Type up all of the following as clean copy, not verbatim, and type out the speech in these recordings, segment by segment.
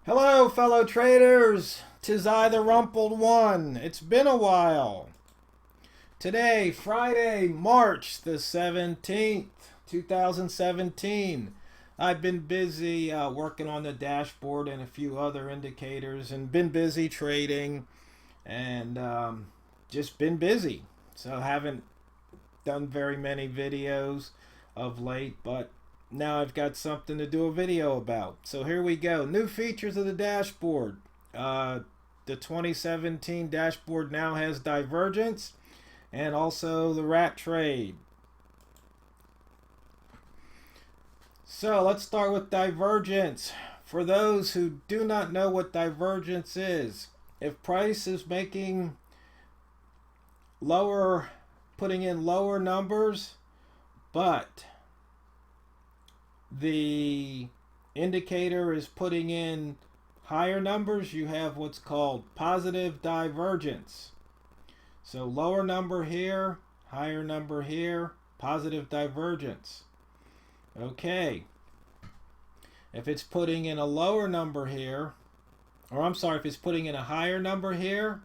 Hello, fellow traders. 'Tis I, TheRumpledOne. It's been a while. Today, Friday, March the 17th, 2017. I've been busy working on the dashboard and a few other indicators, and been busy trading, and just been busy. So haven't done very many videos of late, but now I've got something to do a video about. So here we go. New features of the dashboard. The 2017 dashboard now has divergence and also the rat trade. So let's start with divergence. For those who do not know what divergence is, if price is making lower, putting in lower numbers, but the indicator is putting in higher numbers, you have what's called positive divergence. So lower number here, higher number here, positive divergence. Okay. If it's putting in a lower number here, or I'm sorry, if it's putting in a higher number here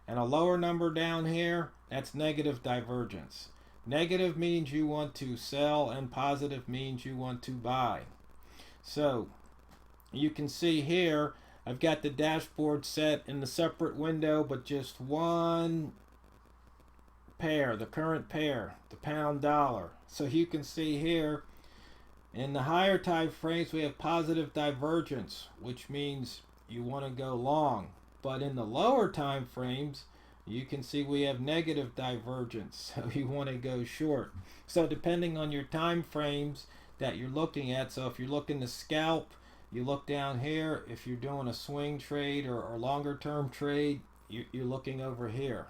and a lower number down here, that's negative divergence. Negative means you want to sell and positive means you want to buy. So you can see here I've got the dashboard set in the separate window, but just one pair, the current pair, the pound dollar. So you can see here in the higher time frames we have positive divergence, which means you want to go long. But in the lower time frames you can see we have negative divergence, so you want to go short. So depending on your time frames that you're looking at, so if you're looking to scalp, you look down here. If you're doing a swing trade or longer term trade, you're looking over here.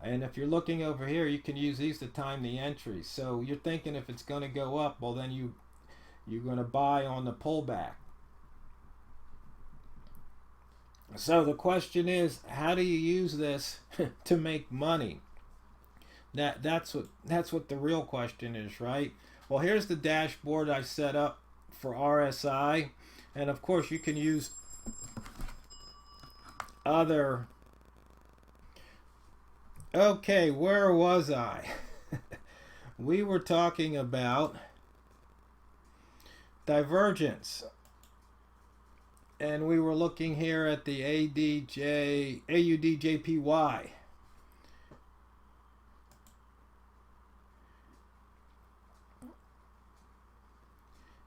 And if you're looking over here, you can use these to time the entries. So you're thinking if it's going to go up, well then you're going to buy on the pullback. So the question is, how do you use this to make money? That's what the real question is, right? Well, here's the dashboard I set up for RSI, and of course you can use other. Okay, where was I? We were talking about divergence. And we were looking here at the AUDJPY.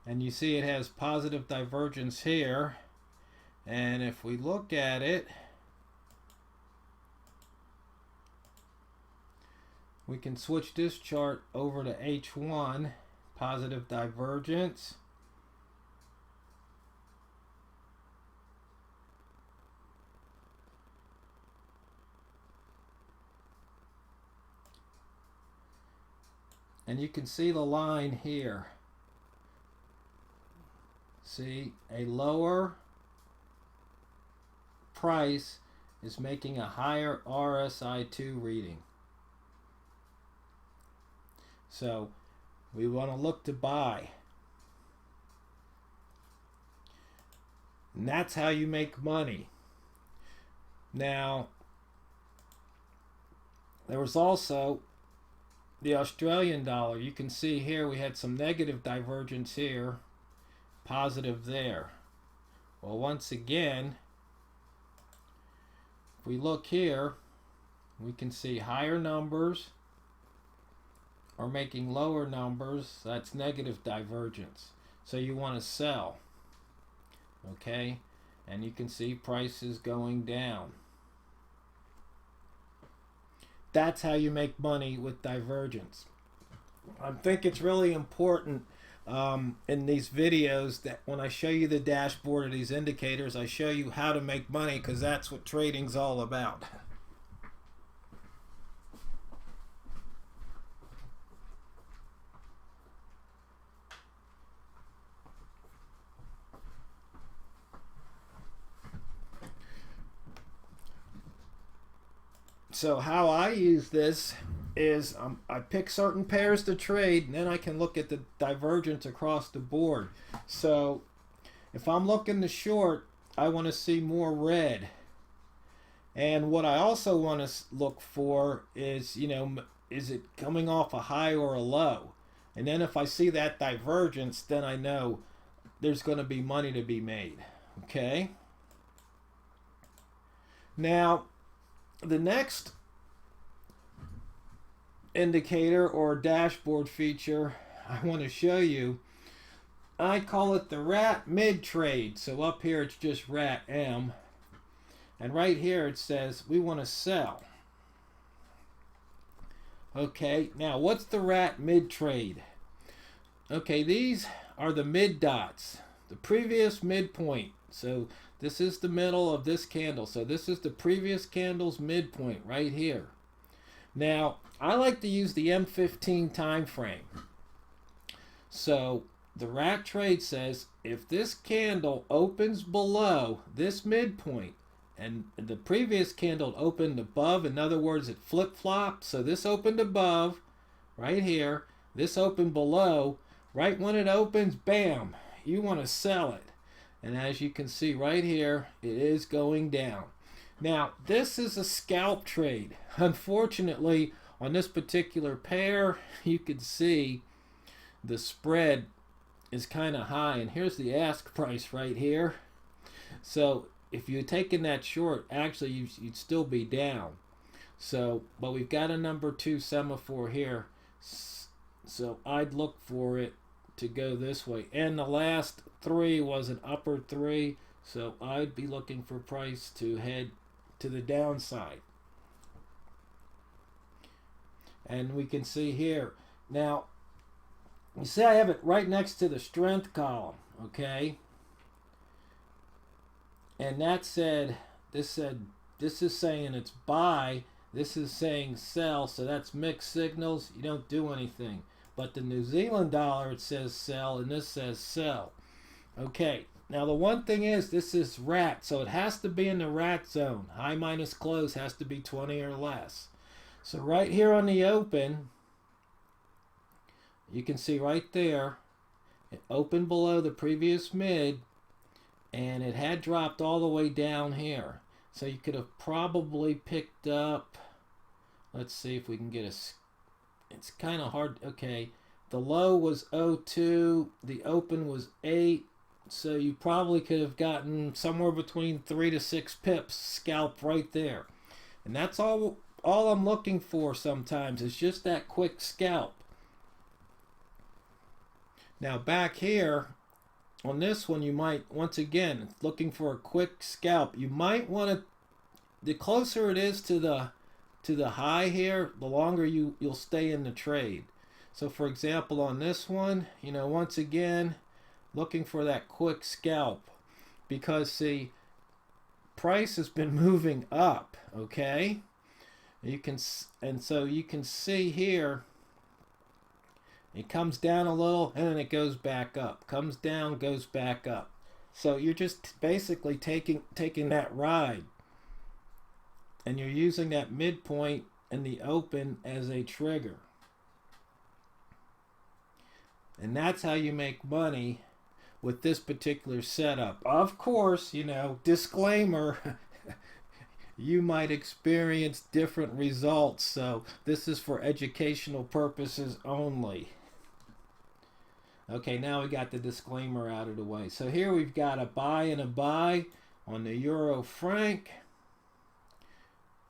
And you see it has positive divergence here. And if we look at it, we can switch this chart over to H1, positive divergence. And you can see the line here. See, a lower price is making a higher RSI2 reading. So we want to look to buy. And that's how you make money. Now, there was also the Australian dollar. You can see here we had some negative divergence here, positive there. Well, once again, if we look here, we can see higher numbers are making lower numbers. That's negative divergence. So you want to sell. Okay? And you can see prices going down. That's how you make money with divergence. I think it's really important in these videos that when I show you the dashboard or these indicators, I show you how to make money, because that's what trading's all about. So how I use this is I pick certain pairs to trade, and then I can look at the divergence across the board. So If I'm looking to short, I want to see more red. And what I also want to look for is, is it coming off a high or a low? And then if I see that divergence, then I know there's going to be money to be made. Okay? Now, the next indicator or dashboard feature I want to show you, I call it the rat mid trade. So up here it's just rat M, and right here it says we want to sell. Okay, now what's the rat mid trade? Okay, these are the mid dots, the previous midpoint. So this is the middle of this candle, so this is the previous candle's midpoint right here. Now I like to use the M15 time frame. So the rat trade says if this candle opens below this midpoint and the previous candle opened above, in other words it flip-flopped, so this opened above right here, this opened below, right when it opens, bam, you want to sell it. And as you can see right here, it is going down. Now this is a scalp trade. Unfortunately, on this particular pair, you can see the spread is kind of high, and here's the ask price right here. So if you had taken that short, actually you'd still be down. So, but we've got a number 2 semaphore here, so I'd look for it to go this way. And the last 3 was an upper 3, so I'd be looking for price to head to the downside. And we can see here now, you see I have it right next to the strength column, okay? And that said, this is saying it's buy, this is saying sell, so that's mixed signals. You don't do anything. But the New Zealand dollar, it says sell, and this says sell. Okay, now the one thing is, this is rat, so it has to be in the rat zone. High minus close has to be 20 or less. So right here on the open, you can see right there, it opened below the previous mid, and it had dropped all the way down here. So you could have probably picked up, let's see if we can get it's kind of hard, okay. The low was 0.2, the open was 8, so you probably could have gotten somewhere between 3 to 6 pips scalp right there. And that's all I'm looking for sometimes, is just that quick scalp. Now back here on this one, you might, once again, looking for a quick scalp, you might want to, the closer it is to the high here, the longer you'll stay in the trade. So for example, on this one, once again, looking for that quick scalp, because see, price has been moving up, okay? And so you can see here, it comes down a little and then it goes back up. Comes down, goes back up. So you're just basically taking that ride, and you're using that midpoint and the open as a trigger. And that's how you make money with this particular setup. Of course, disclaimer, you might experience different results, so this is for educational purposes only. Okay, now we got the disclaimer out of the way. So here we've got a buy and a buy on the Euro franc.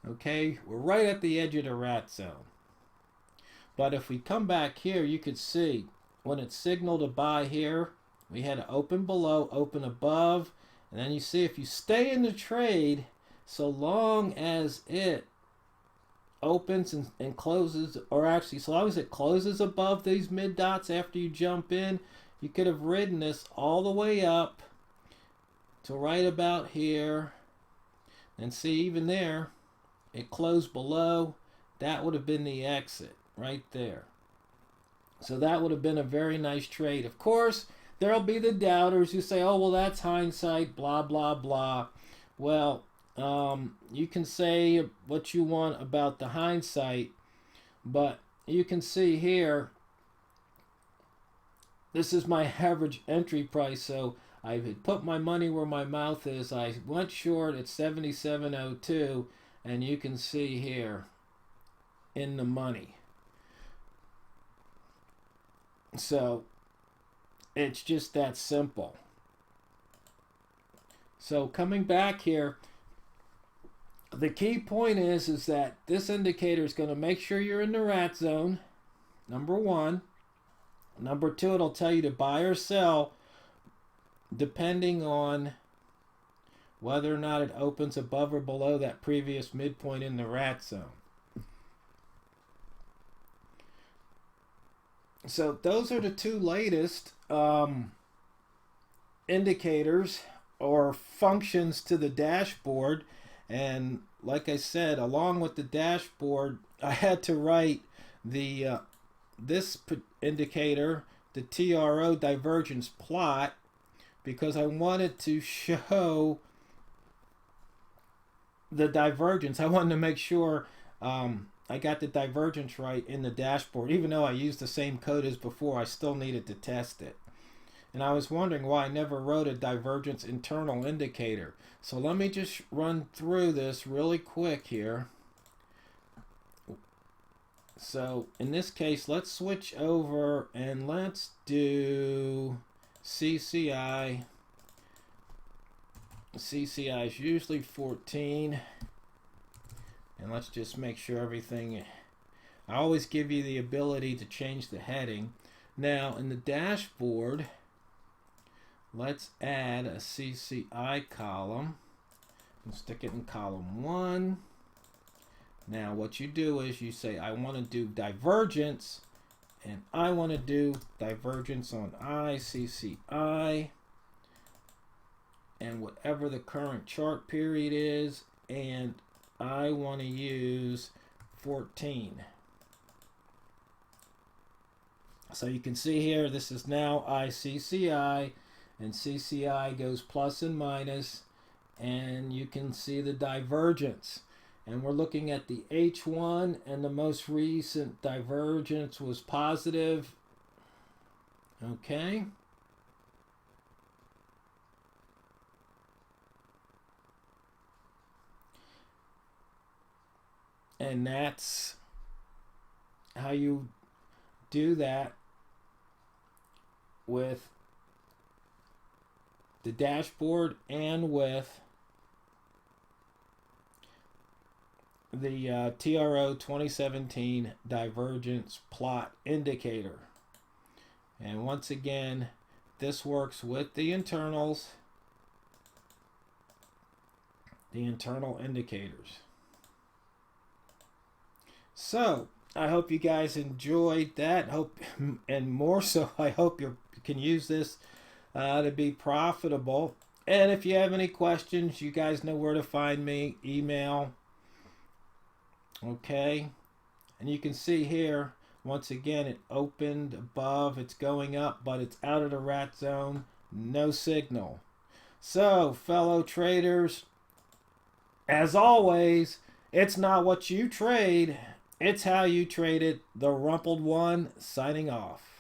Okay, we're right at the edge of the rat zone. But if we come back here, you could see when it signaled a buy here, we had an open below, open above, and then you see if you stay in the trade, so long as it opens and closes, or actually so long as it closes above these mid dots after you jump in, you could have ridden this all the way up to right about here, and see even there it closed below. That would have been the exit right there. So that would have been a very nice trade. Of course, there'll be the doubters who say, oh, well, that's hindsight, blah blah blah. Well, you can say what you want about the hindsight, but you can see here, this is my average entry price, so I had put my money where my mouth is. I went short at 77.02, and you can see here in the money. So it's just that simple. So coming back here, the key point is that this indicator is going to make sure you're in the rat zone, number one. Number two, it'll tell you to buy or sell depending on whether or not it opens above or below that previous midpoint in the rat zone. So those are the two latest indicators or functions to the dashboard. And like I said, along with the dashboard, I had to write the this indicator, the TRO divergence plot, because I wanted to show the divergence. I wanted to make sure I got the divergence right in the dashboard. Even though I used the same code as before, I still needed to test it. And I was wondering why I never wrote a divergence internal indicator. So let me just run through this really quick here. So in this case, let's switch over and let's do CCI. CCI is usually 14. And let's just make sure everything, I always give you the ability to change the heading. Now in the dashboard, let's add a CCI column and stick it in column 1. Now what you do is you say, I want to do divergence, and I want to do divergence on ICCI and whatever the current chart period is, and I want to use 14. So you can see here, this is now ICCI, and CCI goes plus and minus, and you can see the divergence. And we're looking at the H1, and the most recent divergence was positive. Okay. And that's how you do that with the dashboard and with the TRO 2017 divergence plot indicator. And once again, this works with the internals, the internal indicators. So I hope you guys enjoyed that. And more so, I hope you can use this to be profitable. And if you have any questions, you guys know where to find me. Email. Okay. And you can see here, once again, it opened above. It's going up, but it's out of the rat zone. No signal. So, fellow traders, as always, it's not what you trade, it's how you trade it. TheRumpledOne signing off.